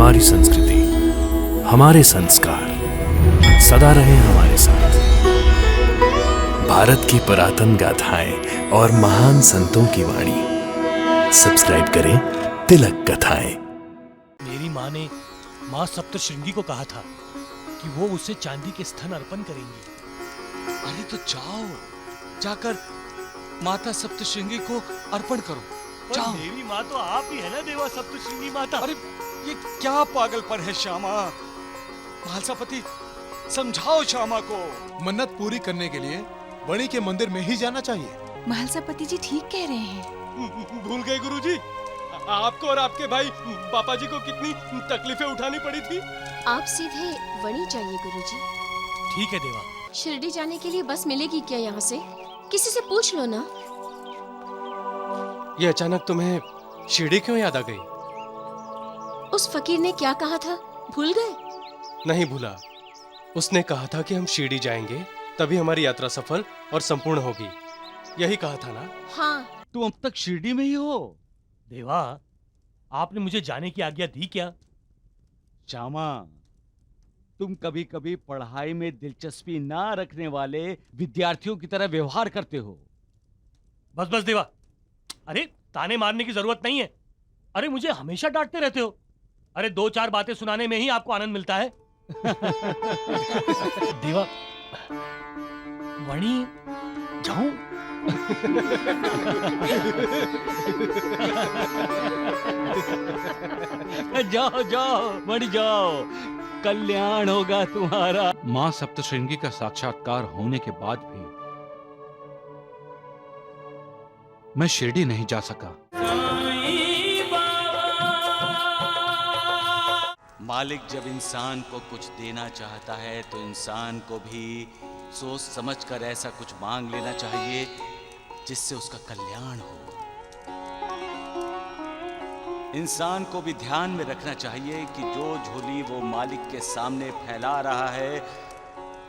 हमारी संस्कृति, हमारे संस्कार सदा रहे हमारे साथ। भारत की पुरातन गाथाएं और महान संतों की वाणी। सब्सक्राइब करें तिलक कथाएं। मेरी माँ ने माँ सप्तशृंगी को कहा था कि वो उसे चांदी के स्तन अर्पण करेंगी। अरे तो जाओ, जाकर माता सप्तशृंगी को अर्पण करो। जाओ। मेरी माँ तो आप ही है ना देवा सप्तशृंगी माता। अरे ये क्या पागलपन है श्यामा। महालसापति, समझाओ श्यामा को। मन्नत पूरी करने के लिए वणी के मंदिर में ही जाना चाहिए। महालसापति जी ठीक कह रहे हैं। भूल गए गुरुजी, आपको और आपके भाई पापा जी को कितनी तकलीफें उठानी पड़ी थी। आप सीधे वणी जाइए गुरुजी। ठीक है देवा। शिरडी जाने के लिए बस मिलेगी क्या यहाँ से? किसी से पूछ लो ना। ये अचानक तुम्हें शिरडी क्यों याद आ गई? उस फकीर ने क्या कहा था, भूल गए? नहीं भूला। उसने कहा था कि हम शिरडी जाएंगे, तभी हमारी यात्रा सफल और संपूर्ण होगी। यही कहा था ना? हाँ। तुम अब तक शिरडी में ही हो? देवा, आपने मुझे जाने की आज्ञा दी क्या? श्यामा, तुम कभी कभी पढ़ाई में दिलचस्पी ना रखने वाले विद्यार्थियों की तरह व्यवहार करते हो। बस बस देवा। अरे ताने मारने की जरूरत नहीं है। अरे मुझे हमेशा डांटते रहते हो। अरे दो चार बातें सुनाने में ही आपको आनंद मिलता है। देवा, वणी जाऊं? जाओ जाओ, बढ़ जाओ, कल्याण होगा तुम्हारा। मां सप्तशृंगी का साक्षात्कार होने के बाद भी मैं शिरडी नहीं जा सका। मालिक जब इंसान को कुछ देना चाहता है तो इंसान को भी सोच समझकर ऐसा कुछ मांग लेना चाहिए जिससे उसका कल्याण हो। इंसान को भी ध्यान में रखना चाहिए कि जो झोली वो मालिक के सामने फैला रहा है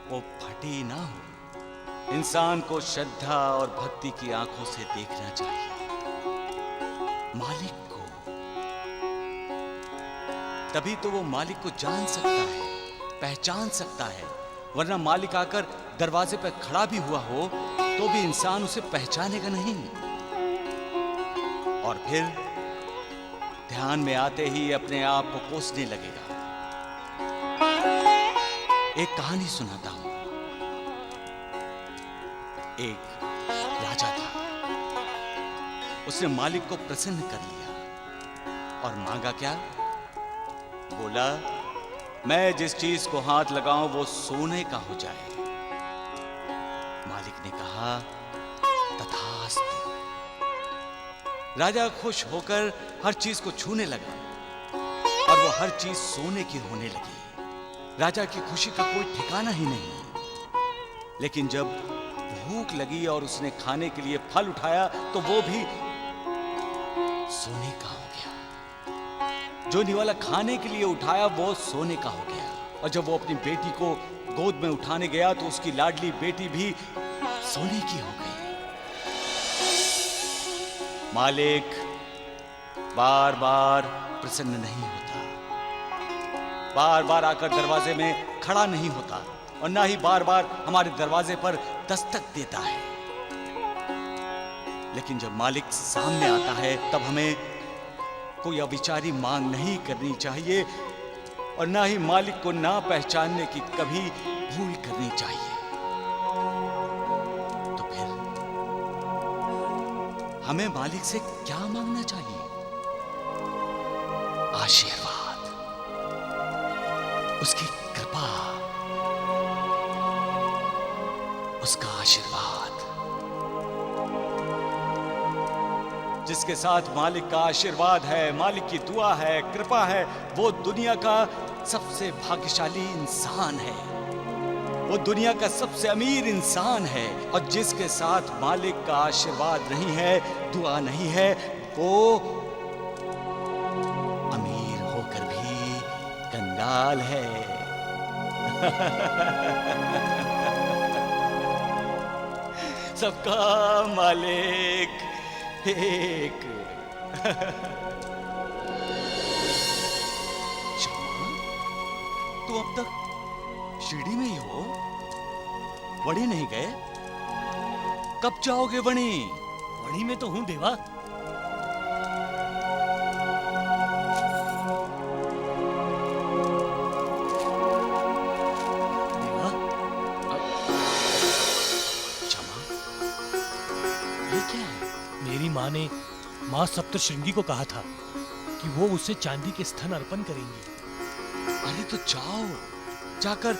वो फटी ना हो। इंसान को श्रद्धा और भक्ति की आंखों से देखना चाहिए मालिक को, तभी तो वो मालिक को जान सकता है, पहचान सकता है। वरना मालिक आकर दरवाजे पर खड़ा भी हुआ हो तो भी इंसान उसे पहचानेगा नहीं। और फिर ध्यान में आते ही अपने आप को कोसने लगेगा। एक कहानी सुनाता हूं। एक राजा था। उसने मालिक को प्रसन्न कर लिया और मांगा क्या? बोला, मैं जिस चीज को हाथ लगाऊं वो सोने का हो जाए। मालिक ने कहा, तथास्तु। राजा खुश होकर हर चीज को छूने लगा और वो हर चीज सोने की होने लगी। राजा की खुशी का कोई ठिकाना ही नहीं। लेकिन जब भूख लगी और उसने खाने के लिए फल उठाया तो वो भी सोने का हो गया। जो निवाला खाने के लिए उठाया वो सोने का हो गया। और जब वो अपनी बेटी को गोद में उठाने गया तो उसकी लाडली बेटी भी सोने की हो गई। मालिक बार बार प्रसन्न नहीं होता, बार बार आकर दरवाजे में खड़ा नहीं होता और ना ही बार बार हमारे दरवाजे पर दस्तक देता है। लेकिन जब मालिक सामने आता है तब हमें कोई अविचारी मांग नहीं करनी चाहिए और ना ही मालिक को ना पहचानने की कभी भूल करनी चाहिए। तो फिर हमें मालिक से क्या मांगना चाहिए? आशीर्वाद, उसकी कृपा, उसका आशीर्वाद। जिसके साथ मालिक का आशीर्वाद है, मालिक की दुआ है, कृपा है, वो दुनिया का सबसे भाग्यशाली इंसान है, वो दुनिया का सबसे अमीर इंसान है। और जिसके साथ मालिक का आशीर्वाद नहीं है, दुआ नहीं है, वो अमीर होकर भी कंगाल है। सबका मालिक एक। तक शिरडी में ही हो? वणी नहीं गए? कब जाओगे वणी? वणी में तो हूं देवा। देवा, क्षमा, ये क्या है? मेरी माँ ने माँ सप्तशृंगी को कहा था कि वो उसे चांदी के स्तन अर्पण करेंगी। अरे तो जाओ, जाकर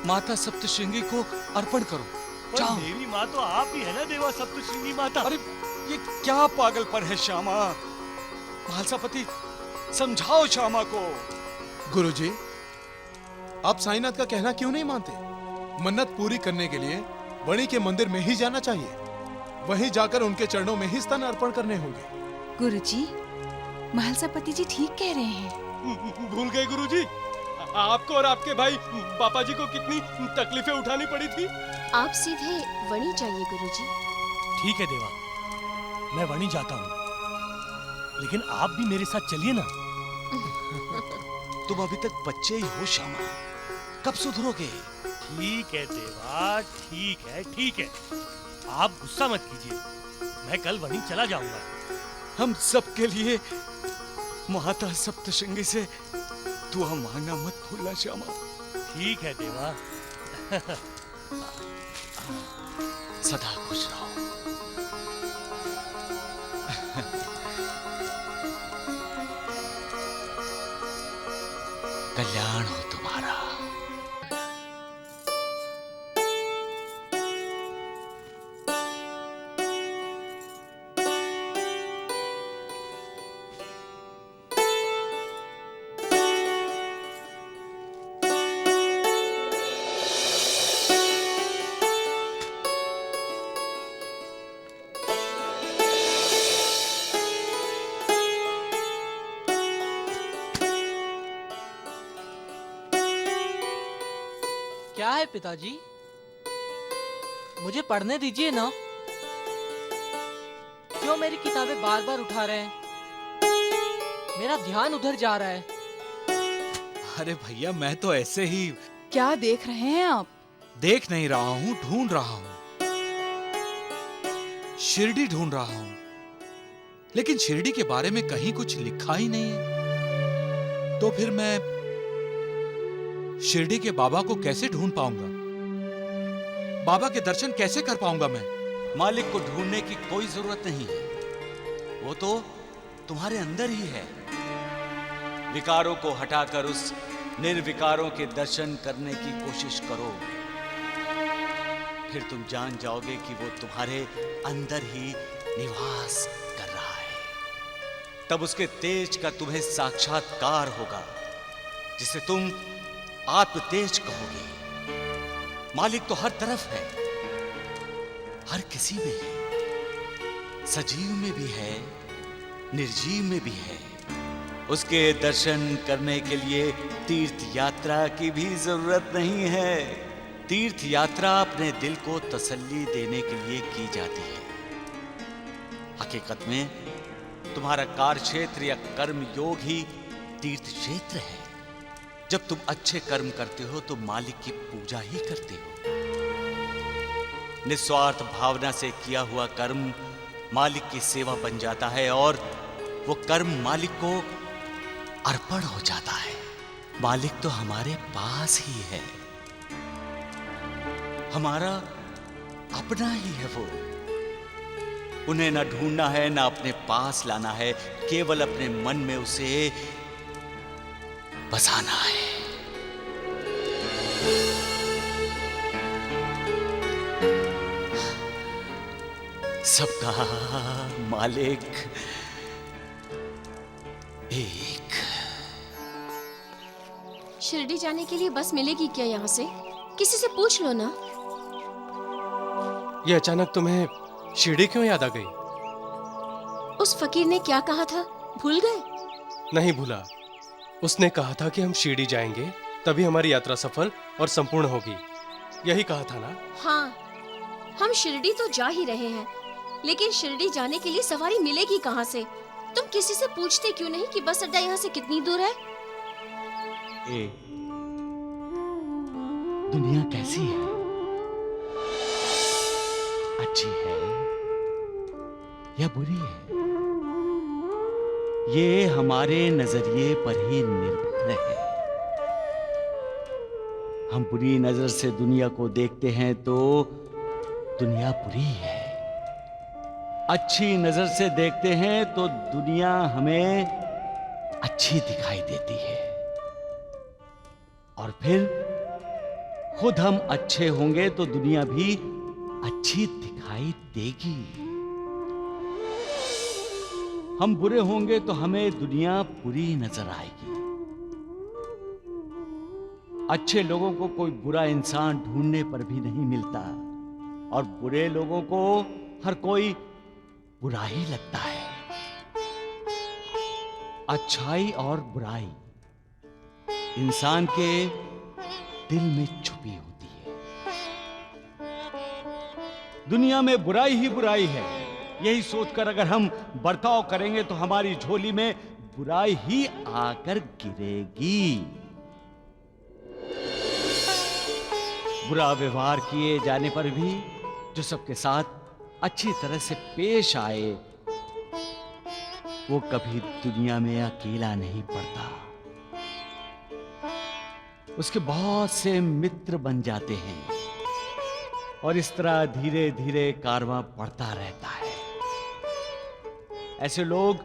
माता सप्तशृंगी को अर्पण करो। पर जाओ। मेरी माँ तो आप ही है ना देवा, सप्तशृंगी माता। अरे ये क्या पागलपन है श्यामा? महालसापति, समझाओ श्यामा को। गुरुजी, आप साईनाथ का कहना क्यों नहीं मानते? मन्नत पूरी करने के लिए वणी के मंदिर में ही जाना चाहिए। वहीं जाकर उनके चरणों में ही स्तन अर्पण करने होंगे। गुरुजी, महालसापति जी ठीक कह रहे हैं। भूल गए गुरुजी, आपको और आपके भाई पापा जी को कितनी तकलीफें उठानी पड़ी थी। आप सीधे वणी जाइए गुरुजी। ठीक है देवा, मैं वणी जाता हूँ, लेकिन आप भी मेरे साथ चलिए ना। तुम अभी तक बच्चे ही हो श्यामा, कब सुधरोगे? ठीक है देवा, ठीक है ठीक है, आप गुस्सा मत कीजिए, मैं कल वहीं चला जाऊंगा। हम सब के लिए माता सप्तशृंगी से दुआ मांगना मत भूलना श्यामा। ठीक है देवा। सदा खुश रहो। कल्याण हो तुम्हारा। क्या है पिताजी, मुझे पढ़ने दीजिए ना। क्यों मेरी किताबें बार बार उठा रहे हैं? मेरा ध्यान उधर जा रहा है। अरे भैया, मैं तो ऐसे ही क्या देख रहे हैं आप? देख नहीं रहा हूँ, ढूंढ रहा हूँ। शिरडी ढूंढ रहा हूँ, लेकिन शिरडी के बारे में कहीं कुछ लिखा ही नहीं है। तो फिर मैं शिरडी के बाबा को कैसे ढूंढ पाऊंगा? बाबा के दर्शन कैसे कर पाऊंगा मैं? मालिक को ढूंढने की कोई जरूरत नहीं है, वो तो तुम्हारे अंदर ही है। विकारों को हटाकर उस निर्विकारों के दर्शन करने की कोशिश करो, फिर तुम जान जाओगे कि वो तुम्हारे अंदर ही निवास कर रहा है। तब उसके तेज का तुम्हें साक्षात्कार होगा, जिसे तुम आत्म तेज कहोगे। मालिक तो हर तरफ है, हर किसी में है, सजीव में भी है, निर्जीव में भी है। उसके दर्शन करने के लिए तीर्थ यात्रा की भी जरूरत नहीं है। तीर्थ यात्रा अपने दिल को तसल्ली देने के लिए की जाती है। हकीकत में तुम्हारा कार्य क्षेत्र या कर्म योग ही तीर्थ क्षेत्र है। जब तुम अच्छे कर्म करते हो तो मालिक की पूजा ही करते हो। निस्वार्थ भावना से किया हुआ कर्म मालिक की सेवा बन जाता है और वो कर्म मालिक को अर्पण हो जाता है। मालिक तो हमारे पास ही है, हमारा अपना ही है वो। उन्हें ना ढूंढना है, ना अपने पास लाना है, केवल अपने मन में उसे बसाना है। सबका मालिक एक। शिरडी जाने के लिए बस मिलेगी क्या यहाँ से? किसी से पूछ लो ना। ये अचानक तुम्हें शिरडी क्यों याद आ गई? उस फकीर ने क्या कहा था, भूल गए? नहीं भूला। उसने कहा था कि हम शिरडी जाएंगे, तभी हमारी यात्रा सफल और संपूर्ण होगी। यही कहा था ना? हाँ, हम शिरडी तो जा ही रहे हैं, लेकिन शिरडी जाने के लिए सवारी मिलेगी कहाँ से? तुम किसी से पूछते क्यों नहीं कि बस अड्डा यहाँ से कितनी दूर है? दुनिया कैसी है? अच्छी है या बुरी है? ये हमारे नजरिए पर ही निर्भर है। हम बुरी नजर से दुनिया को देखते हैं तो दुनिया बुरी है। अच्छी नजर से देखते हैं तो दुनिया हमें अच्छी दिखाई देती है। और फिर खुद हम अच्छे होंगे तो दुनिया भी अच्छी दिखाई देगी। हम बुरे होंगे तो हमें दुनिया बुरी नजर आएगी। अच्छे लोगों को कोई बुरा इंसान ढूंढने पर भी नहीं मिलता और बुरे लोगों को हर कोई बुरा ही लगता है। अच्छाई और बुराई इंसान के दिल में छुपी होती है। दुनिया में बुराई ही बुराई है। यही सोचकर अगर हम बर्ताव करेंगे तो हमारी झोली में बुराई ही आकर गिरेगी। बुरा व्यवहार किए जाने पर भी जो सबके साथ अच्छी तरह से पेश आए वो कभी दुनिया में अकेला नहीं पड़ता। उसके बहुत से मित्र बन जाते हैं और इस तरह धीरे धीरे कारवां बढ़ता रहता है। ऐसे लोग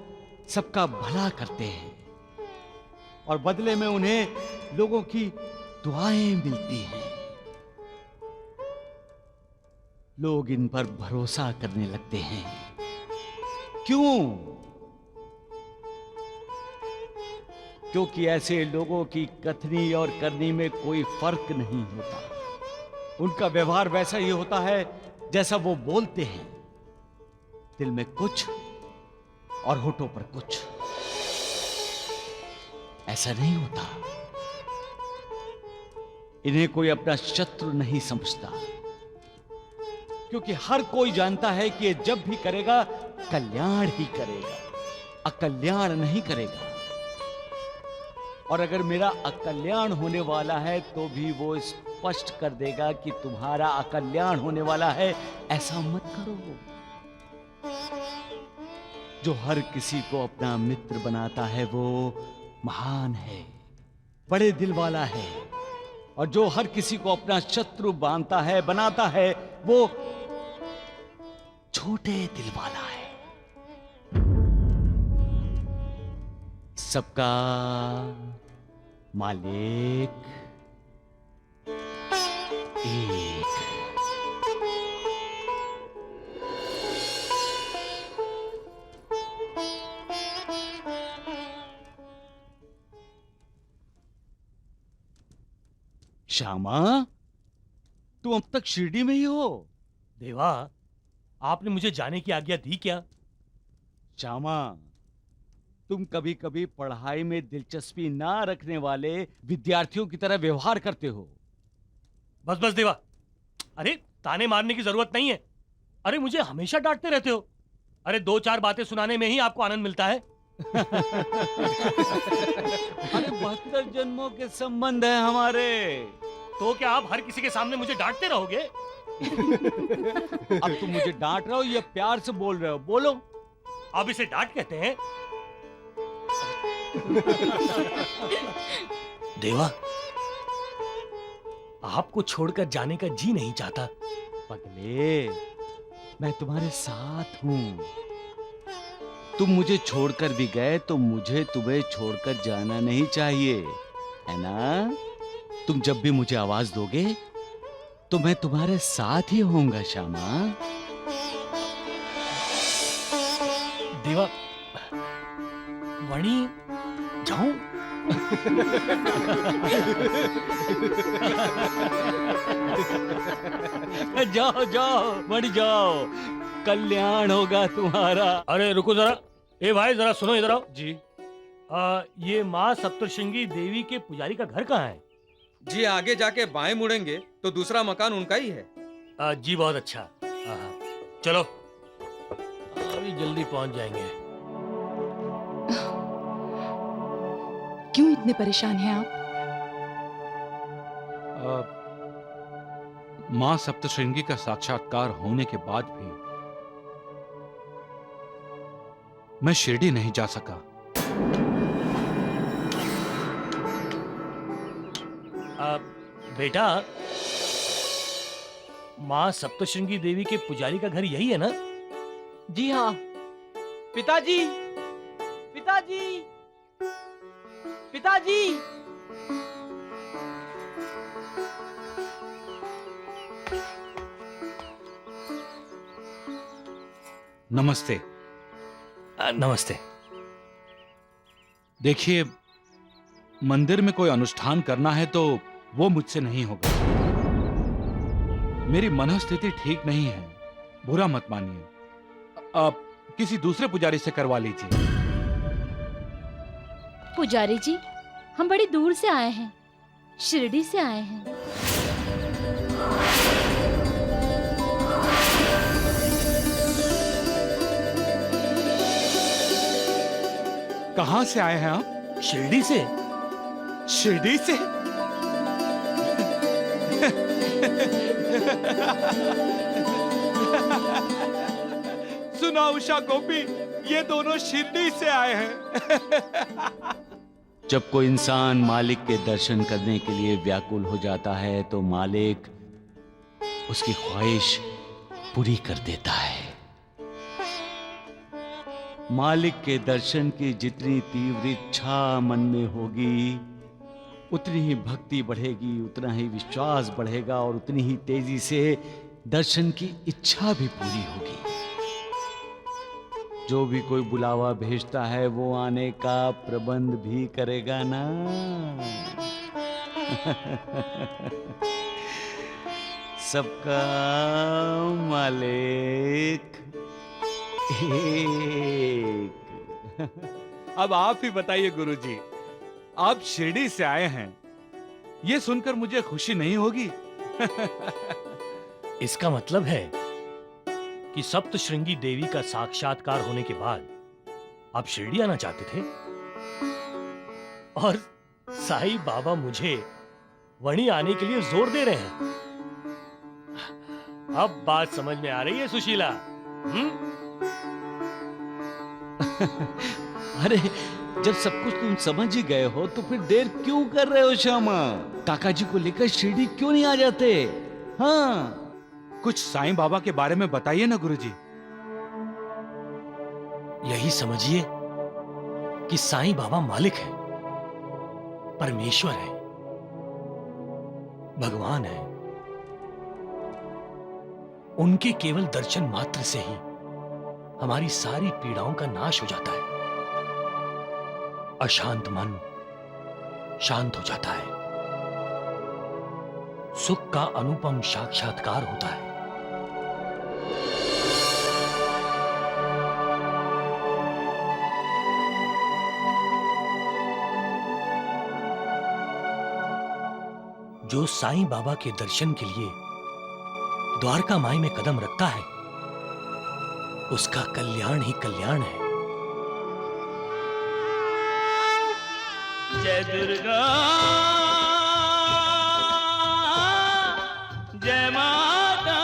सबका भला करते हैं और बदले में उन्हें लोगों की दुआएं मिलती हैं। लोग इन पर भरोसा करने लगते हैं। क्यों? क्योंकि ऐसे लोगों की कथनी और करनी में कोई फर्क नहीं होता। उनका व्यवहार वैसा ही होता है जैसा वो बोलते हैं। दिल में कुछ और होठों पर कुछ। ऐसा नहीं होता। इन्हें कोई अपना शत्रु नहीं समझता, क्योंकि हर कोई जानता है कि ये जब भी करेगा कल्याण ही करेगा, अकल्याण नहीं करेगा। और अगर मेरा अकल्याण होने वाला है तो भी वो स्पष्ट कर देगा कि तुम्हारा अकल्याण होने वाला है, ऐसा मत करो। जो हर किसी को अपना मित्र बनाता है वो महान है, बड़े दिल वाला है। और जो हर किसी को अपना शत्रु बांधता है, बनाता है, वो छोटे दिल वाला है। सबका मालिक एक। श्यामा, तुम अब तक शिरडी में ही हो? देवा, आपने मुझे जाने की आज्ञा दी क्या? श्यामा, तुम कभी कभी पढ़ाई में दिलचस्पी ना रखने वाले विद्यार्थियों की तरह व्यवहार करते हो। बस बस देवा, अरे ताने मारने की जरूरत नहीं है। अरे मुझे हमेशा डांटते रहते हो। अरे दो चार बातें सुनाने में ही आपको आनंद मिलता है। अरे 72 जन्मों के संबंध है हमारे। तो क्या आप हर किसी के सामने मुझे डांटते रहोगे? अब तुम मुझे डांट रहे हो या प्यार से बोल रहे हो? बोलो। अब इसे डांट कहते हैं। देवा, आपको छोड़कर जाने का जी नहीं चाहता। पगले, मैं तुम्हारे साथ हूं। तुम मुझे छोड़कर भी गए तो मुझे तुम्हें छोड़कर जाना नहीं चाहिए, है ना? तुम जब भी मुझे आवाज दोगे तो मैं तुम्हारे साथ ही होऊंगा श्यामा। देवा, वणी जाऊं? जाओ जाओ, बढ़ जाओ, कल्याण होगा तुम्हारा। अरे रुको जरा। ए भाई, जरा सुनो, इधर आओ। जी ये माँ सप्तशृंगी देवी के पुजारी का घर कहाँ है? जी आगे जाके बाएं मुड़ेंगे तो दूसरा मकान उनका ही है। जी बहुत अच्छा। चलो, अभी जल्दी पहुंच जाएंगे। क्यों इतने परेशान हैं आप? मां सप्तशृंगी का साक्षात्कार होने के बाद भी मैं शिरडी नहीं जा सका। बेटा, मां सप्तशृंगी देवी के पुजारी का घर यही है ना? जी हाँ। पिताजी, पिताजी, पिताजी। नमस्ते। नमस्ते। देखिए, मंदिर में कोई अनुष्ठान करना है तो वो मुझसे नहीं होगा। मेरी मनस्थिति ठीक नहीं है, बुरा मत मानिए। आप किसी दूसरे पुजारी से करवा लीजिए। पुजारी जी, हम बड़ी दूर से आए हैं, शिरडी से आए हैं। कहां से आए हैं आप? शिरडी से। शिरडी से? सुना उषा गोपी, ये दोनों शिरडी से आए हैं। जब कोई इंसान मालिक के दर्शन करने के लिए व्याकुल हो जाता है तो मालिक उसकी ख्वाहिश पूरी कर देता है। मालिक के दर्शन की जितनी तीव्र इच्छा मन में होगी, उतनी ही भक्ति बढ़ेगी, उतना ही विश्वास बढ़ेगा और उतनी ही तेजी से दर्शन की इच्छा भी पूरी होगी। जो भी कोई बुलावा भेजता है वो आने का प्रबंध भी करेगा ना। सबका मालिक एक। अब आप ही बताइए गुरुजी, आप शिरडी से आए हैं, ये सुनकर मुझे खुशी नहीं होगी? इसका मतलब है कि सप्तशृंगी देवी का साक्षात्कार होने के बाद आप शिरडी आना चाहते थे और साईं बाबा मुझे वहीं आने के लिए जोर दे रहे हैं। अब बात समझ में आ रही है सुशीला? अरे, जब सब कुछ तुम समझ ही गए हो तो फिर देर क्यों कर रहे हो श्यामा? काका जी को लेकर शिरडी क्यों नहीं आ जाते? हाँ, कुछ साईं बाबा के बारे में बताइए ना गुरुजी। यही समझिए कि साईं बाबा मालिक है, परमेश्वर है, भगवान है। उनके केवल दर्शन मात्र से ही हमारी सारी पीड़ाओं का नाश हो जाता है। अशांत मन शांत हो जाता है, सुख का अनुपम साक्षात्कार होता है। जो साईं बाबा के दर्शन के लिए द्वारका माई में कदम रखता है, उसका कल्याण ही कल्याण है। जय दुर्गा, जय माता,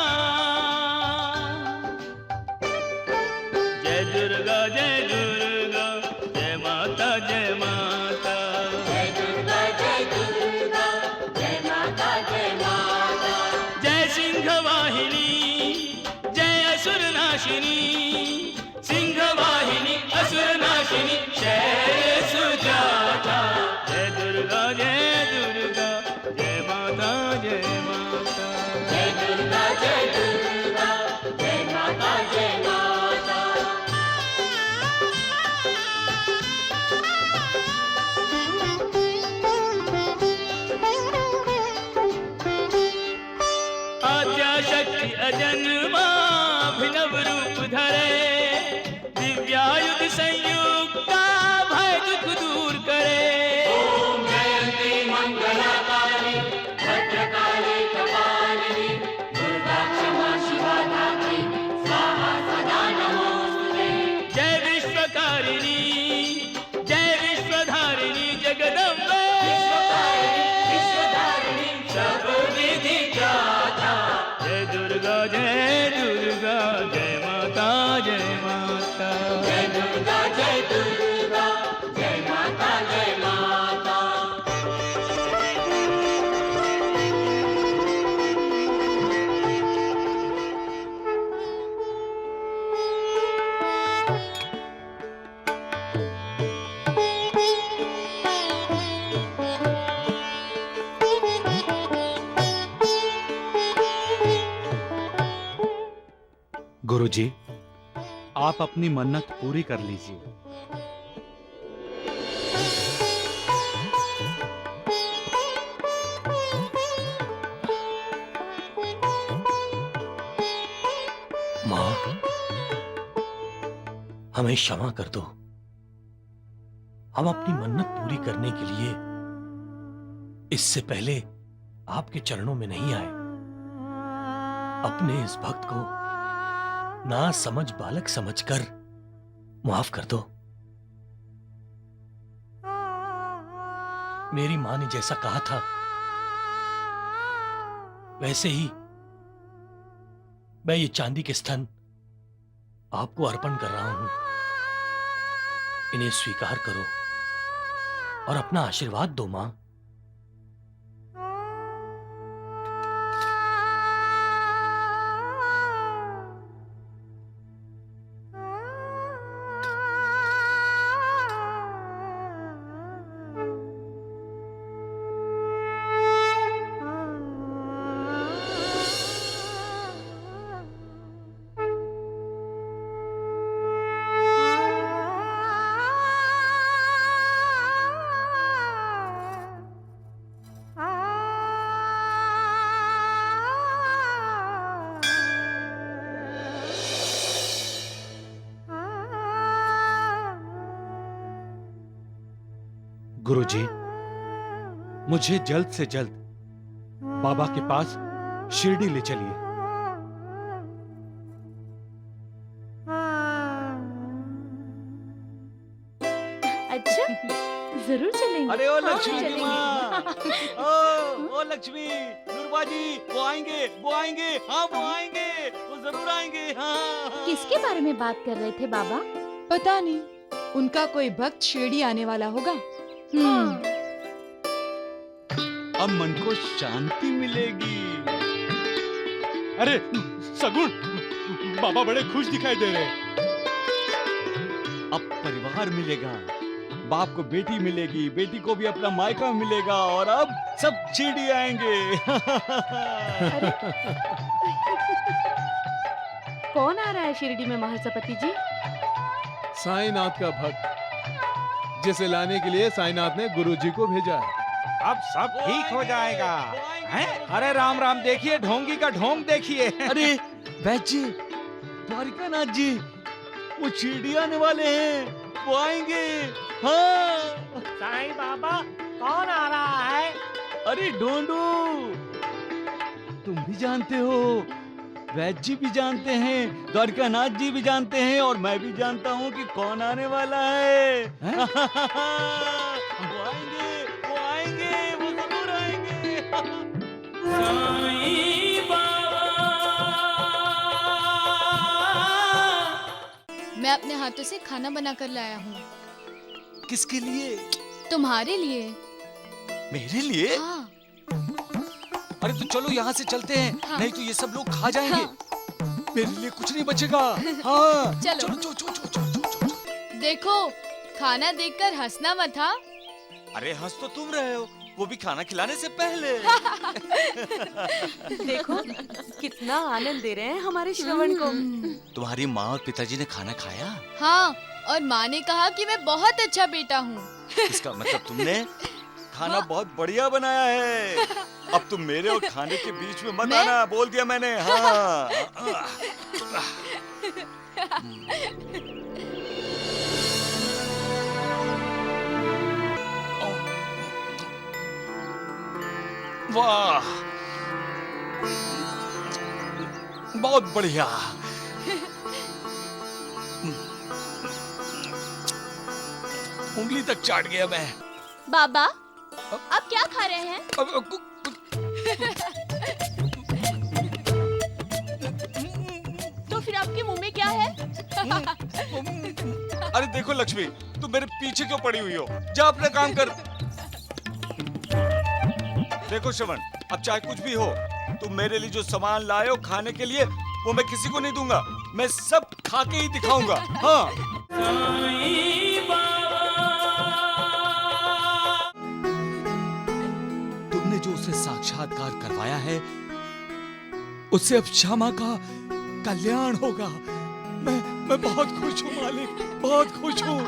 जय दुर्गा, जय दुर्गा, जय माता, जय माता, जय दुर्गा, जय दुर्गा, जय माता, जय माता, जय सिंह वाहिनी, जय असुर नाशिनी, सिंह वाहिनी, असुर नाशिनी, शैल सुजाता, जय दुर्गा, जय दुर्गा, जय माता, जय माता, जय दुर्गा, जय दुर्गा, जय माता, जय माता। आद्याशक्ति अजन्मा अभिनव रूप धरे, दिव्यायुध संयुक्ता भय दुख दूर करे। ओम जयंती मंगलाकाली, भद्रकाली कपालिनी, दुर्गा क्षमा शिवा धात्री, स्वाहा सदा नमोस्तुते। जय विश्वकारिणी, जय विश्वधारिणी, जगदम्बे विश्वकारिणी, विश्वधारिणी, सब विधि ज्ञाता, गुरुजी, आप अपनी मन्नत पूरी कर लीजिए। माँ, हमें क्षमा कर दो। हम अपनी मन्नत पूरी करने के लिए इससे पहले आपके चरणों में नहीं आए। अपने इस भक्त को ना समझ बालक समझकर माफ कर दो। मेरी मां ने जैसा कहा था वैसे ही मैं ये चांदी के स्तन आपको अर्पण कर रहा हूं। इन्हें स्वीकार करो और अपना आशीर्वाद दो मां। गुरुजी, मुझे जल्द से जल्द बाबा के पास शिरडी ले चलिए। अच्छा, जरूर चलेंगे। अरे ओ लक्ष्मी हाँ, की माँ, ओ लक्ष्मी, नुरबा जी, वो आएंगे, हाँ वो आएंगे, वो जरूर आएंगे। हाँ। किसके बारे में बात कर रहे थे बाबा? पता नहीं, उनका कोई भक्त शिरडी आने वाला होगा। अब मन को शांति मिलेगी। अरे सगुण, बाबा बड़े खुश दिखाई दे रहे हैं। अब परिवार मिलेगा, बाप को बेटी मिलेगी, बेटी को भी अपना मायका मिलेगा और अब सब शिरडी आएंगे। कौन आ रहा है शिरडी में महर्षपति जी? साईनाथ का भक्त, जिसे लाने के लिए साईनाथ ने गुरुजी को भेजा है। अब सब ठीक हो जाएगा। हैं? अरे राम राम, देखिए ढोंगी का ढोंग देखिए। अरे वैद्य जी, द्वारिकानाथ जी, वो शिरडी आने वाले हैं, वो आएंगे। हाँ। साईं बाबा, कौन आ रहा है? अरे ढोंडू, तुम भी जानते हो, वैद्य जी भी जानते हैं, द्वारिकानाथ जी भी जानते हैं और मैं भी जानता हूँ कि कौन आने वाला है। वो आएंगे, वो जरूर आएंगे। साईं बाबा। मैं अपने हाथों से खाना बना कर लाया हूँ। किसके लिए? तुम्हारे लिए। मेरे लिए? हाँ। अरे तो चलो यहाँ से चलते हैं, हाँ। नहीं तो ये सब लोग खा जाएंगे। हाँ। मेरे लिए कुछ नहीं बचेगा। हाँ। चलो। चलो। देखो, खाना देखकर हंसना मत। हाँ। अरे हंस तो तुम रहे हो, वो भी खाना खिलाने से पहले। देखो कितना आनंद दे रहे हैं हमारे श्रवण को। तुम्हारी माँ और पिताजी ने खाना खाया? हाँ, और माँ ने कहा कि मैं बहुत अच्छा बेटा हूँ। इसका मतलब तुमने खाना बहुत बढ़िया बनाया है। अब तुम मेरे और खाने के बीच में मत आना, बोल दिया मैंने। हाँ। वाह, बहुत बढ़िया। उंगली तक चाट गया मैं। बाबा, आप क्या खा रहे हैं? तो फिर आपके मुंह में क्या है? अरे देखो लक्ष्मी, तुम मेरे पीछे क्यों पड़ी हुई हो? जा अपना काम कर। देखो श्रवण, अब चाहे कुछ भी हो, तुम मेरे लिए जो सामान लाए हो खाने के लिए, वो मैं किसी को नहीं दूंगा। मैं सब खा के ही दिखाऊंगा। हाँ। तुमने जो उसे साक्षात्कार करवाया है, उससे अब श्यामा का कल्याण होगा। मैं बहुत खुश हूँ मालिक, बहुत खुश हूँ।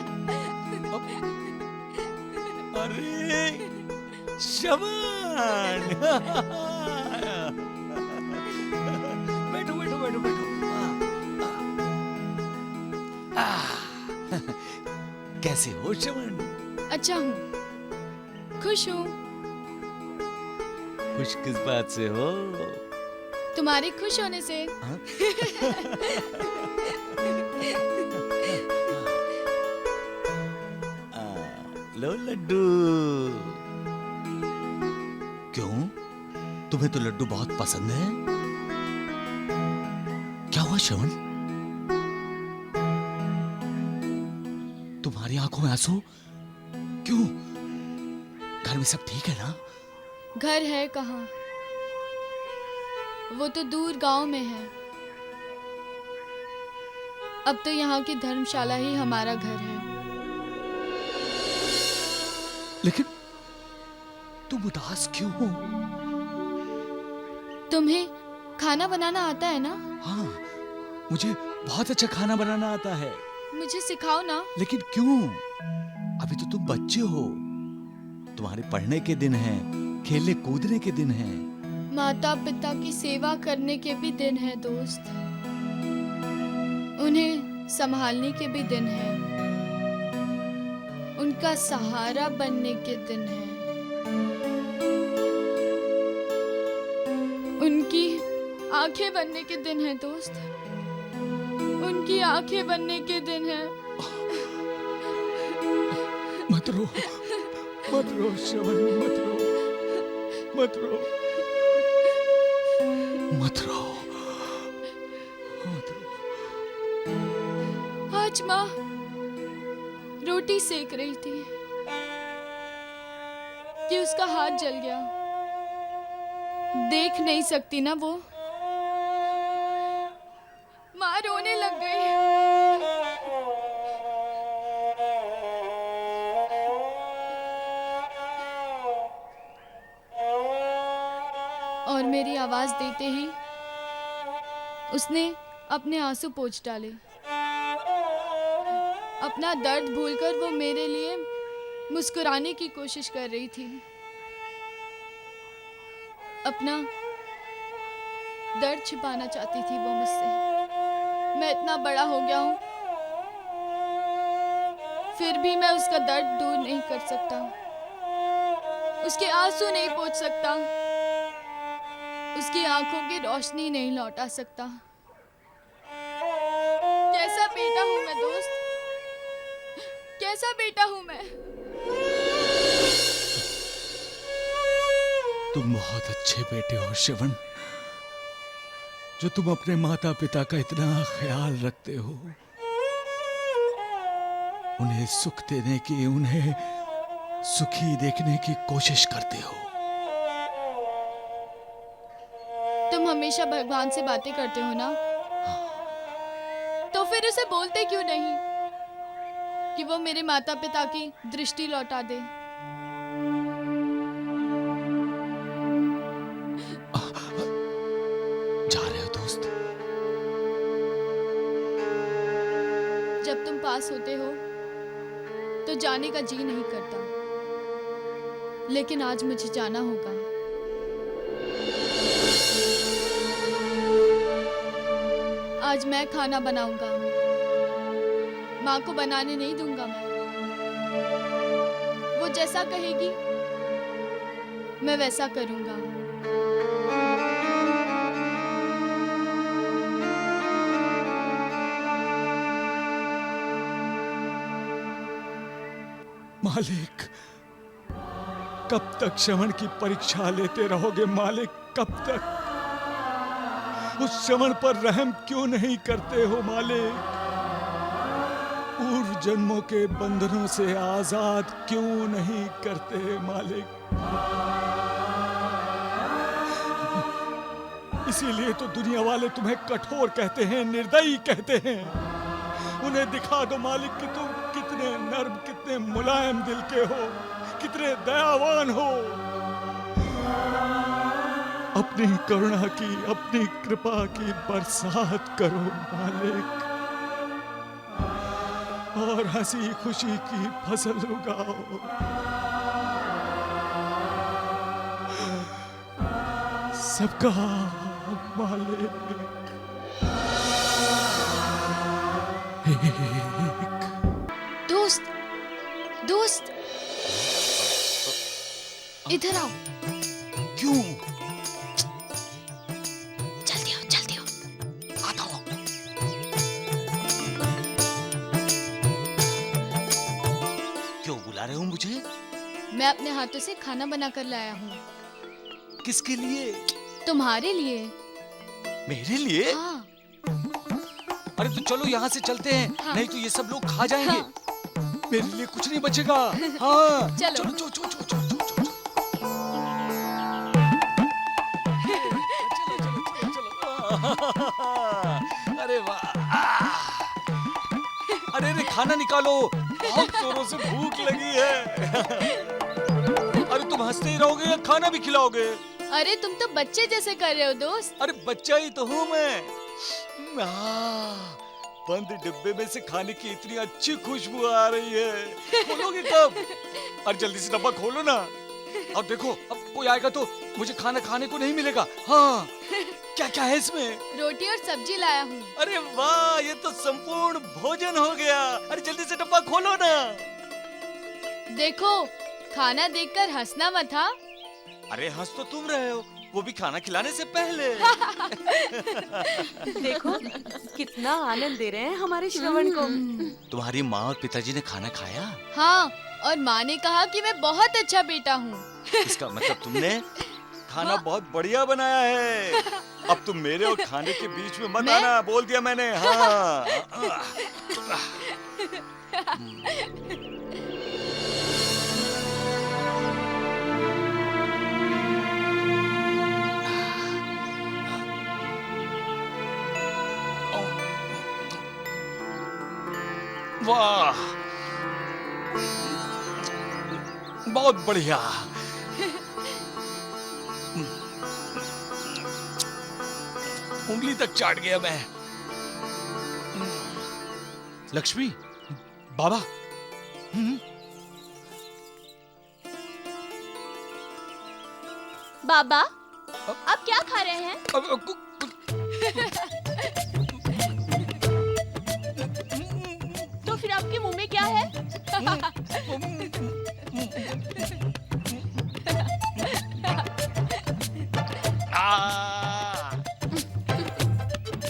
अरे श्रवण, बैठो बैठो बैठो बैठो। कैसे हो श्रवण? अच्छा हूँ, खुश हूँ। खुश किस बात से हो? तुम्हारे खुश होने से। लो लड्डू। क्यों, तुम्हें तो लड्डू बहुत पसंद है। क्या हुआ श्रवण? तुम्हारी आंखों में आंसू क्यों? घर में सब ठीक है ना? घर है कहाँ, वो तो दूर गांव में है। अब तो यहाँ की धर्मशाला ही हमारा घर है। लेकिन तुम उदास क्यों हो? तुम्हें खाना बनाना आता है ना? हाँ, मुझे बहुत अच्छा खाना बनाना आता है। मुझे सिखाओ ना। लेकिन क्यों? अभी तो तुम बच्चे हो, तुम्हारे पढ़ने के दिन हैं, खेलने कूदने के दिन हैं। माता पिता की सेवा करने के भी दिन है दोस्त, उन्हें संभालने के भी दिन है, उनका सहारा बनने के दिन है, उनकी आंखें बनने के दिन है दोस्त, उनकी आंखें बनने के दिन है। मत रो, मत रो श्रवण, मत रो, मत रो, मत रो, मत रो। आज माँ रोटी सेक रही थी कि उसका हाथ जल गया। देख नहीं सकती ना वो, माँ रोने लग गई। और मेरी आवाज देते ही उसने अपने आंसू पोंछ डाले। अपना दर्द भूलकर वो मेरे लिए मुस्कुराने की कोशिश कर रही थी। अपना दर्द छिपाना चाहती थी वो मुझसे। मैं इतना बड़ा हो गया हूं, फिर भी मैं उसका दर्द दूर नहीं कर सकता, उसके आंसू नहीं पोंछ सकता, उसकी आंखों की रोशनी नहीं लौटा सकता। कैसा बेटा हूं मैं दोस्त, कैसा बेटा हूं मैं। तुम बहुत अच्छे बेटे हो श्रवण, जो तुम अपने माता पिता का इतना ख्याल रखते हो, उन्हें सुख देने की, उन्हें सुखी देखने की कोशिश करते हो। तुम हमेशा भगवान से बातें करते हो ना, तो फिर उसे बोलते क्यों नहीं कि वो मेरे माता पिता की दृष्टि लौटा दे। जा रहे हो दोस्त? जब तुम पास होते हो तो जाने का जी नहीं करता, लेकिन आज मुझे जाना होगा। आज मैं खाना बनाऊंगा, माँ को बनाने नहीं दूंगा मैं। वो जैसा कहेगी मैं वैसा करूंगा। मालिक, कब तक श्रवण की परीक्षा लेते रहोगे मालिक? कब तक? उस श्रवण पर रहम क्यों नहीं करते हो मालिक? पूर्व जन्मों के बंधनों से आजाद क्यों नहीं करते मालिक? इसीलिए तो दुनिया वाले तुम्हें कठोर कहते हैं, निर्दयी कहते हैं। उन्हें दिखा दो मालिक कि तुम कितने नर्म, कितने मुलायम दिल के हो, कितने दयावान हो। अपनी करुणा की, अपनी कृपा की बरसात करो मालिक, और हंसी खुशी की फसल उगाओ। सबका मालिक दोस्त, दोस्त, इधर आओ। क्यों? जल्दी आओ, जल्दी आओ। आता हूँ। क्यों बुला रहे हो मुझे? मैं अपने हाथों से खाना बना कर लाया हूँ। किसके लिए? तुम्हारे लिए। मेरे लिए? हाँ। अरे तो चलो यहाँ से चलते हैं, हाँ। नहीं तो ये सब लोग खा जाएंगे। हाँ। मेरे लिए कुछ नहीं बचेगा। हाँ चलो। चलो चलो चलो चलो चलो चलो चलो। अरे वाह! अरे अरे खाना निकालो, बहुत जोरों से भूख लगी है। अरे तुम हंसते ही रहोगे या खाना भी खिलाओगे? अरे तुम तो बच्चे जैसे कर रहे हो दोस्त। अरे बच्चा ही तो हूँ मैं। बंद डिब्बे में से खाने की इतनी अच्छी खुशबू आ रही है। खोलोगे कब? अरे जल्दी से डब्बा खोलो ना। और देखो अब कोई आएगा तो मुझे खाना खाने को नहीं मिलेगा। हाँ क्या क्या है इसमें? रोटी और सब्जी लाया हूँ। अरे वाह, ये तो संपूर्ण भोजन हो गया। अरे जल्दी से डब्बा खोलो ना। देखो खाना देखकर हंसना मत। हाँ अरे हंस तो तुम रहे हो, वो भी खाना खिलाने से पहले। देखो कितना आनंद दे रहे हैं हमारे श्रवण को। तुम्हारी माँ और पिताजी ने खाना खाया? हाँ, और माँ ने कहा कि मैं बहुत अच्छा बेटा हूँ। इसका मतलब तुमने खाना बहुत बढ़िया बनाया है। अब तुम मेरे और खाने के बीच में मत आना, बोल दिया मैंने। हाँ वाह, बहुत बढ़िया। उंगली तक चाट गया मैं। लक्ष्मी, बाबा। बाबा आप क्या खा रहे हैं? तो फिर आपके मुंह में क्या है?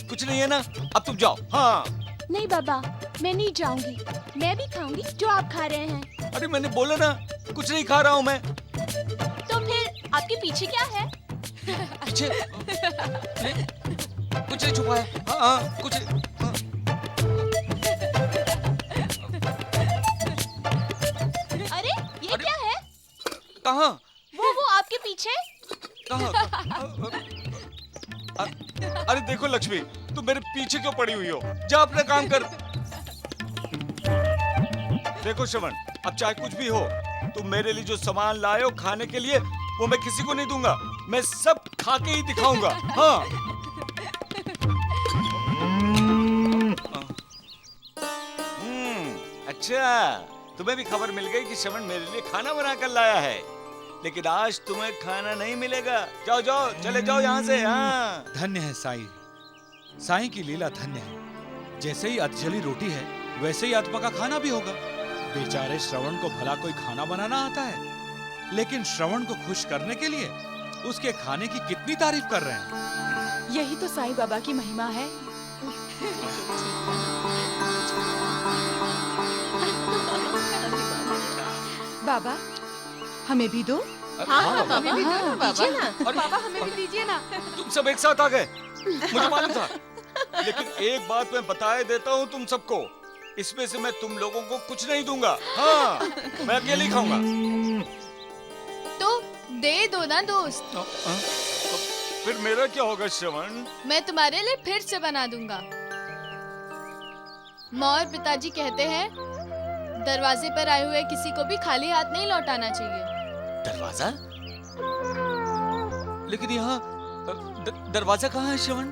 कुछ नहीं है ना, अब तुम जाओ। हाँ नहीं बाबा, मैं नहीं जाऊंगी। मैं भी खाऊंगी जो आप खा रहे हैं। अरे मैंने बोला ना, कुछ नहीं खा रहा हूँ मैं। तो फिर आपके पीछे क्या है? पीछे नहीं, कुछ नहीं छुपा है। हाँ हाँ कुछ नहीं। हाँ। अरे ये क्या है? कहाँ? वो आपके पीछे? कहाँ? अरे देखो लक्ष्मी, तुम मेरे पीछे क्यों पड़ी हुई हो? जा अपना काम कर। देखो श्रवण, अब चाहे कुछ भी हो, तुम मेरे लिए जो सामान लाए हो खाने के लिए, वो मैं किसी को नहीं दूंगा। मैं सब खा के ही दिखाऊंगा। हाँ अच्छा, तुम्हें भी खबर मिल गई कि श्रवण मेरे लिए खाना बना कर लाया है, लेकिन आज तुम्हें खाना नहीं मिलेगा। जाओ जाओ, चले जाओ यहाँ से। हाँ धन्य है साईं, साईं की लीला धन्य है। जैसे ही अधजली रोटी है, वैसे ही आत्मा का खाना भी होगा। बेचारे श्रवण को भला कोई खाना बनाना आता है, लेकिन श्रवण को खुश करने के लिए उसके खाने की कितनी तारीफ कर रहे हैं। यही तो साईं बाबा की महिमा है। बाबा हमें भी दो। हाँ, बाबा, हमें भी दो ना बाबा। दीजिए ना। बाबा हमें भी दीजिए ना। तुम सब एक साथ आ गए, मुझे मालूम था। लेकिन एक बात मैं बताए देता हूँ तुम सबको, इसमें से मैं तुम लोगों को कुछ नहीं दूंगा। हाँ मैं अकेले ही खाऊंगा। तो दे दो ना दोस्त। फिर मेरा क्या होगा श्रवण? मैं तुम्हारे लिए फिर से बना दूंगा। माँ और पिताजी कहते हैं दरवाजे पर आए हुए किसी को भी खाली हाथ नहीं लौटाना चाहिए। दरवाजा? लेकिन यहाँ दरवाजा कहाँ है श्रवण?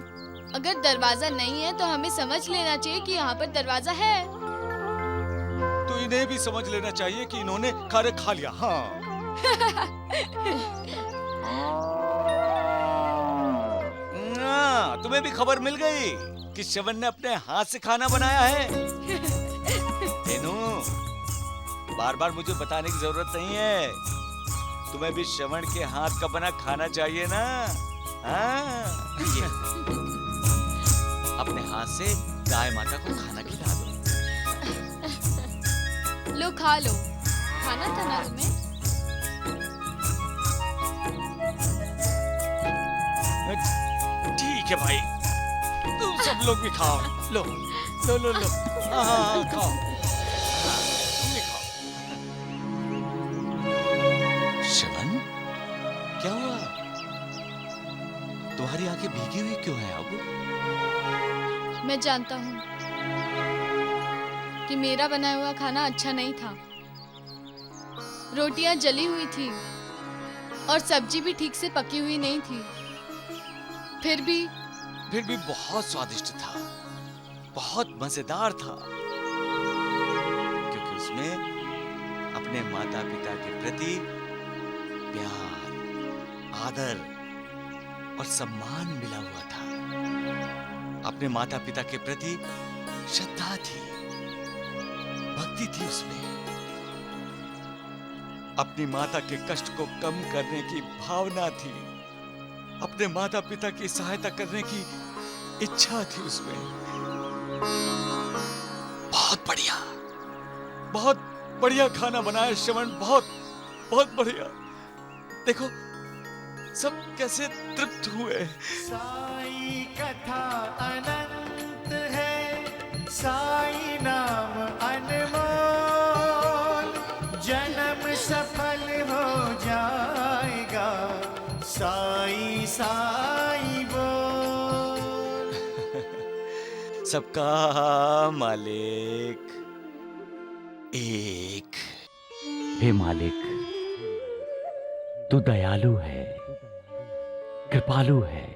अगर दरवाजा नहीं है तो हमें समझ लेना चाहिए कि यहाँ पर दरवाजा है। तो इन्हें भी समझ लेना चाहिए कि इन्होंने खाना खा लिया। हाँ। तुम्हें भी खबर मिल गई कि श्रवण ने अपने हाथ से खाना बनाया है। तेनू, बार बार मुझे बताने की जरूरत नहीं है, तुम्हें भी श्रवण के हाथ का बना खाना चाहिए ना। हाँ, ये अपने हाथ से गाय माता को खाना खिला दो। लो खा लो, खाना था ना तुम्हें। ठीक है भाई, तुम सब लोग भी खाओ। लो लो लो लो। हाँ हाँ खाओ, तुम भी खाओ। श्रवण, क्या हुआ? तुम्हारी आंखें भीगी हुई क्यों हैं अब? मैं जानता हूँ कि मेरा बनाया हुआ खाना अच्छा नहीं था। रोटियां जली हुई थी और सब्जी भी ठीक से पकी हुई नहीं थी। फिर भी बहुत स्वादिष्ट था, बहुत मजेदार था, क्योंकि उसमें अपने माता पिता के प्रति प्यार, आदर और सम्मान मिला हुआ था। अपने माता पिता के प्रति श्रद्धा थी, भक्ति थी उसमें। अपनी माता के कष्ट को कम करने की भावना थी, अपने माता पिता की सहायता करने की इच्छा थी उसमें। बहुत बढ़िया खाना बनाया श्रवण, बहुत बढ़िया। देखो सब कैसे तृप्त हुए। साई कथा अनंत है, साई नाम अनमोल, जन्म सफल हो जाएगा, साई साई बोल। सबका मालिक एक। हे मालिक, तू दयालु है, कृपालु है।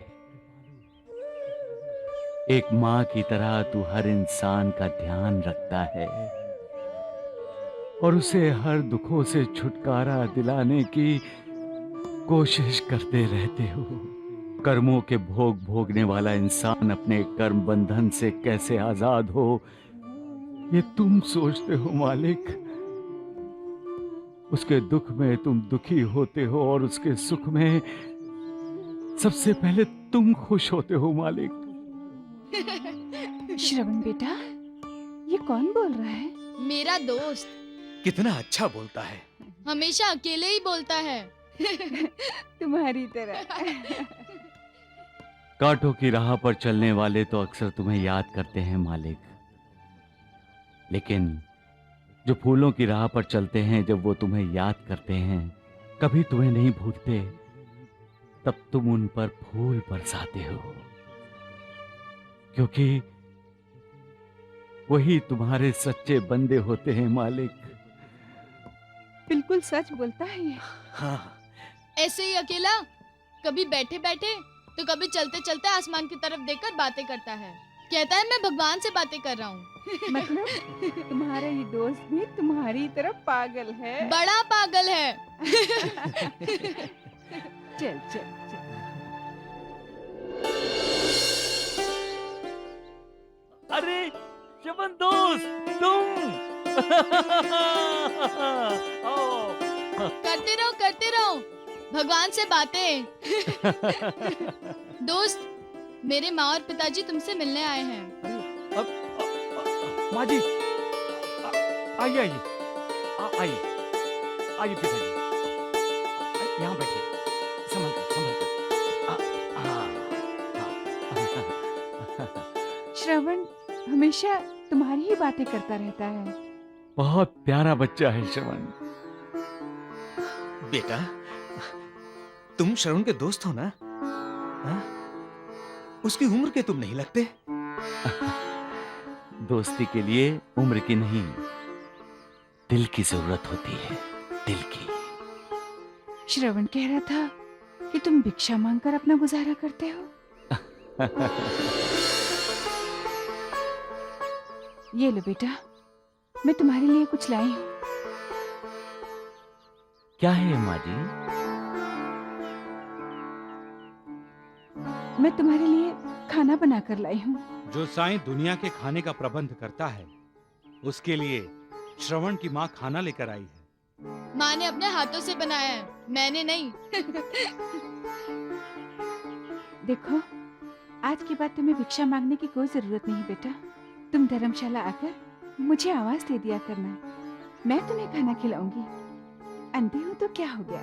एक माँ की तरह तू हर इंसान का ध्यान रखता है और उसे हर दुखों से छुटकारा दिलाने की कोशिश करते रहते हो। कर्मों के भोग भोगने वाला इंसान अपने कर्म बंधन से कैसे आजाद हो, ये तुम सोचते हो मालिक। उसके दुख में तुम दुखी होते हो और उसके सुख में सबसे पहले तुम खुश होते हो मालिक। श्रवण बेटा, ये कौन बोल रहा है? मेरा दोस्त। कितना अच्छा बोलता है। हमेशा अकेले ही बोलता है। तुम्हारी तरह। कांटों की राह पर चलने वाले तो अक्सर तुम्हें याद करते हैं मालिक, लेकिन जो फूलों की राह पर चलते हैं, जब वो तुम्हें याद करते हैं, कभी तुम्हें नहीं भूलते, तब तुम उन पर फूल बरसाते हो, क्योंकि वही तुम्हारे सच्चे बंदे होते हैं मालिक। बिल्कुल सच बोलता है ये। हाँ। ऐसे ही अकेला, कभी बैठे बैठे तो कभी चलते चलते आसमान की तरफ देखकर बातें करता है। कहता है मैं भगवान से बातें कर रहा हूँ। मतलब तुम्हारा ये दोस्त भी तुम्हारी तरफ पागल है। बड़ा पागल है। चल चल चल। अरे श्रवण दोस्त, तुम करते रहो भगवान से बातें। दोस्त, मेरे माँ और पिताजी तुमसे मिलने आए हैं। माँ जी, आइए आइए आइए आइए पिताजी, यहाँ बैठिए, संभल कर। श्रवण हमेशा तुम्हारी ही बातें करता रहता है। बहुत प्यारा बच्चा है श्रवण। बेटा, तुम श्रवण के दोस्त हो ना? हाँ? उसकी उम्र के तुम नहीं लगते। दोस्ती के लिए उम्र की नहीं, दिल की जरूरत होती है, दिल की। श्रवण कह रहा था कि तुम भिक्षा मांगकर अपना गुजारा करते हो। ये लो बेटा, मैं तुम्हारे लिए कुछ लाई हूँ। क्या है माँ जी? मैं तुम्हारे लिए खाना बनाकर लाई हूँ। जो साईं दुनिया के खाने का प्रबंध करता है, उसके लिए श्रवण की माँ खाना लेकर आई है। माँ ने अपने हाथों से बनाया है, मैंने नहीं। देखो, आज के बाद तुम्हें भिक्षा मांगने की कोई जरूरत नहीं बेटा। तुम धर्मशाला आकर मुझे आवाज दे दिया करना, मैं तुम्हें खाना खिलाऊंगी। अंधी हूँ तो क्या हो गया,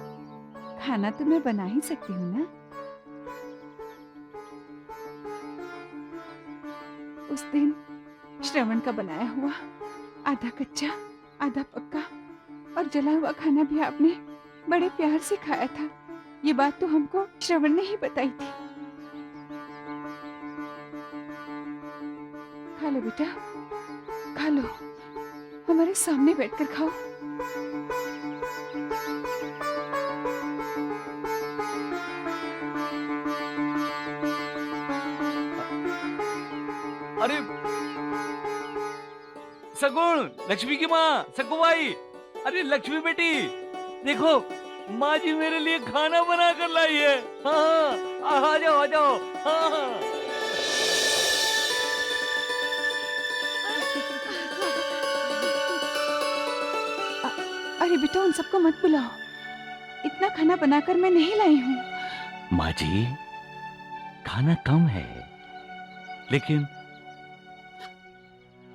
खाना तो मैं बना ही सकती हूँ ना। उस दिन श्रवण का बनाया हुआ आधा कच्चा आधा पक्का और जला हुआ खाना भी आपने बड़े प्यार से खाया था। ये बात तो हमको श्रवण ने ही बताई थी। खा लो बेटा, खा लो, हमारे सामने बैठकर खाओ। अरे सगुण, लक्ष्मी की माँ, सगुबाई, अरे लक्ष्मी बेटी, देखो माँ जी मेरे लिए खाना बना कर लाई है। हाँ, आ जाओ आ जाओ। हाँ। अरे बेटा, उन सबको मत बुलाओ, इतना खाना बनाकर मैं नहीं लाई हूँ। माँ जी, खाना कम है, लेकिन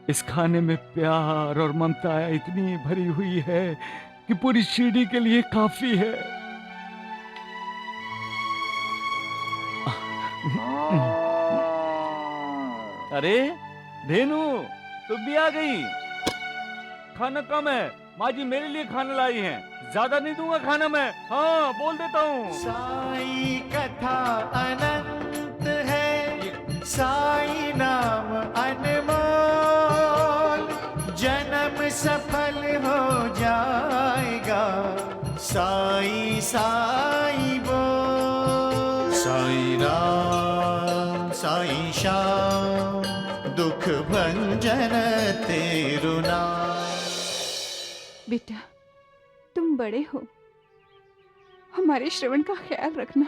इस खाने में प्यार और ममता इतनी भरी हुई है कि पूरी शिरडी के लिए काफी है। अरे धेनु, तुम भी आ गई। खाना कम है, माँ जी मेरे लिए खाना लाई हैं, ज्यादा नहीं दूंगा खाना मैं। हाँ, बोल देता हूँ। साई कथा अनंत है, साई नाम अनमोल, जन्म सफल हो जाएगा, साई साई बोल। साई राम साई श्याम, दुख भंजन तेरु नाम। बेटा, तुम बड़े हो, हमारे श्रवण का ख्याल रखना।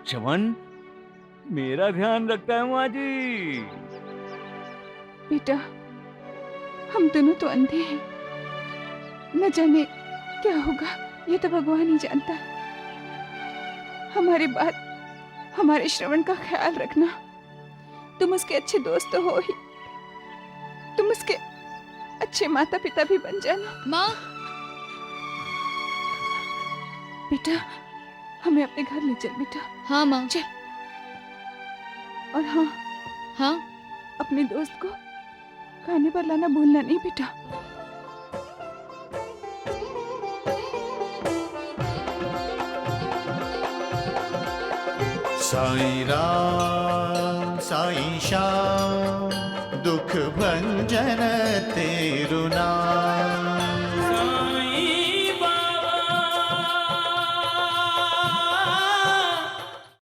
श्रवण मेरा ध्यान रखता है माँ जी। बेटा, हम दोनों तो अंधे हैं, न जाने क्या होगा, ये तो भगवान ही जानता है। हमारी बात, हमारे श्रवण का ख्याल रखना। तुम उसके अच्छे दोस्त तो हो ही, तुम उसके अच्छे माता पिता भी बन जाना। माँ, बेटा, हमें अपने घर ले चल बेटा। हाँ माँ, चल। और हाँ हाँ, अपने दोस्त को खाने पर लाना भूलना नहीं बेटा। साई राम साई श्याम, दुख भंजन तेरु नाम।